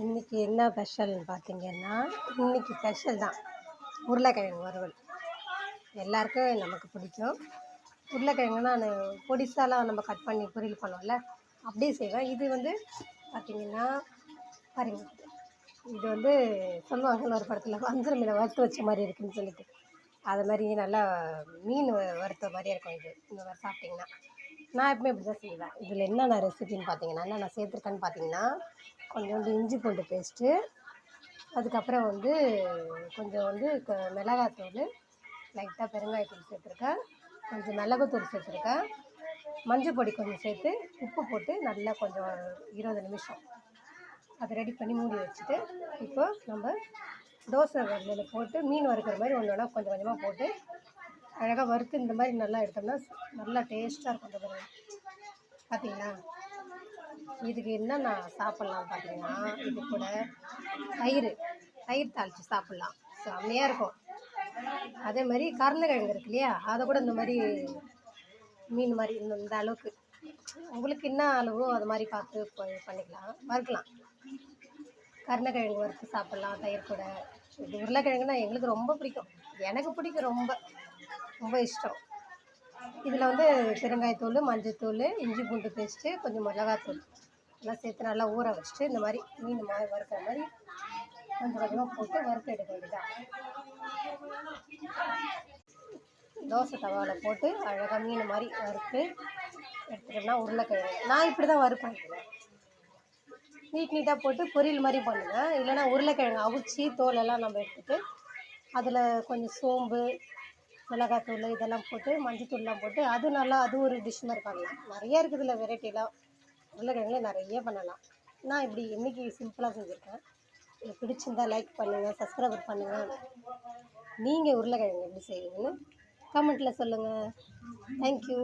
இன்றைக்கி என்ன ஸ்பெஷல்னு பார்த்தீங்கன்னா, இன்றைக்கி ஸ்பெஷல் தான் உருளைக்கிழங்கு வறுவல். எல்லாருக்கும் நமக்கு பிடிக்கும். உருளைக்கிழங்குனா நான் பொடிசாலாம் நம்ம கட் பண்ணி பொரியல் பண்ணோம்ல, அப்படியே செய்வேன். இது வந்து பார்த்தீங்கன்னா பாருங்க, இது வந்து சொல்லுவாங்கல்ல ஒரு படத்தில், வஞ்சர மீனை வறுத்து வச்ச மாதிரி இருக்குதுன்னு சொல்லிட்டு, அது மாதிரி நல்லா மீன் வறுத்த மாதிரியே இருக்கும். இந்த மாதிரி சாப்பிட்டிங்கன்னா நான் எப்பவுமே இப்படி தான் செய்வேன். இதில் என்னென்ன ரெசிபின்னு பார்த்தீங்கன்னா, என்னென்ன சேர்த்துருக்கேன்னு பார்த்தீங்கன்னா, கொஞ்சோண்டு இஞ்சி பூண்டு பேஸ்ட்டு, அதுக்கப்புறம் வந்து கொஞ்சம் வந்து மிளகாத்தூள், லைட்டாக பெருங்காயத்தூள் சேர்த்துருக்கேன், கொஞ்சம் மிளகுத்தூள் சேர்த்துருக்கேன், மஞ்சள் பொடி கொஞ்சம் சேர்த்து உப்பு போட்டு நல்லா கொஞ்சம் 20 நிமிஷம் அதை ரெடி பண்ணி மூடி வச்சுட்டு, இப்போ நம்ம தோசை கல்லில் போட்டு மீன் வறுக்கிற மாதிரி ஒன்று ஒன்றா கொஞ்சம் கொஞ்சமாக போட்டு அழகாக வறுத்து இந்த மாதிரி நல்லா எடுத்தோம்னா நல்லா டேஸ்ட்டாக இருக்கும். அந்த மாதிரி பார்த்தீங்களா, இதுக்கு என்னென்ன சாப்பிட்லாம் பார்த்தீங்கன்னா, இது கூட தயிர் தாளித்து சாப்பிட்லாம், செம்மையாக இருக்கும். அதே மாதிரி கருணக்கிழங்கு இருக்கு இல்லையா, அதை கூட இந்த மாதிரி மீன் மாதிரி இந்த அளவுக்கு உங்களுக்கு என்ன அளவோ அது மாதிரி பார்த்து பண்ணிக்கலாம், வறுக்கலாம். கருணக்கிழங்கு வறுத்து சாப்பிட்லாம் தயிர் கூட. இது உருளைக்கிழங்குனா எங்களுக்கு ரொம்ப பிடிக்கும், எனக்கு பிடிக்கும், ரொம்ப ரொம்ப இஷ்டம். இதில் வந்து பெருங்காயத்தூள், மஞ்சத்தூள், இஞ்சி பூண்டு பேஸ்ட்டு, கொஞ்சம் மிளகாத்தூள் எல்லாம் சேர்த்து நல்லா ஊற வச்சுட்டு இந்த மாதிரி மீன் வறுக்கிற மாதிரி கொஞ்சம் கொஞ்சமாக போட்டு வறுத்து எடுக்க வேண்டியதான். தோசை தவாவில் போட்டு அழகாக மீன் மாதிரி வறுத்து எடுத்துட்டோம்னா உருளைக்கிழங்கு நான் இப்படி தான் வறுப்பேன். நீட்டாக போட்டு பொரியல் மாதிரி பண்ணுவேன். இல்லைனா உருளைக்கிழங்கு அவிச்சி தோலெல்லாம் நம்ம எடுத்துகிட்டு அதில் கொஞ்சம் சோம்பு, மிளகாத்தூள் இதெல்லாம் போட்டு மஞ்சத்தூள்லாம் போட்டு அது ஒரு டிஷ் மாதிரி பண்ணலாம். நிறைய இருக்குது இல்லை வெரைட்டிலாம், உருளைக்கிழங்குல நிறைய பண்ணலாம். நான் இப்படி இன்றைக்கி சிம்பிளாக செஞ்சுருக்கேன். எனக்கு பிடிச்சிருந்தா லைக் பண்ணுங்கள், சப்ஸ்கிரைப் பண்ணுங்கள். நீங்கள் உருளைக்கிழங்கு எப்படி செய்வீங்கன்னு கமெண்ட்டில் சொல்லுங்கள். தேங்க்யூ.